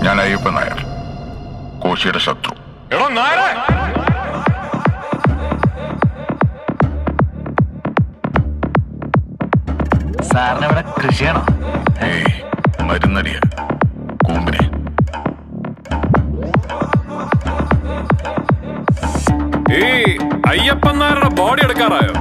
ഞാൻ അയ്യപ്പൻ നായർ, കോശിയുടെ ശത്രു. സാറിന് ഇവിടെ കൃഷിയാണോ? മരുന്നടിയ കൂമ്പിനെ. ഈ അയ്യപ്പൻ നായരുടെ ബോഡി എടുക്കാറായോ?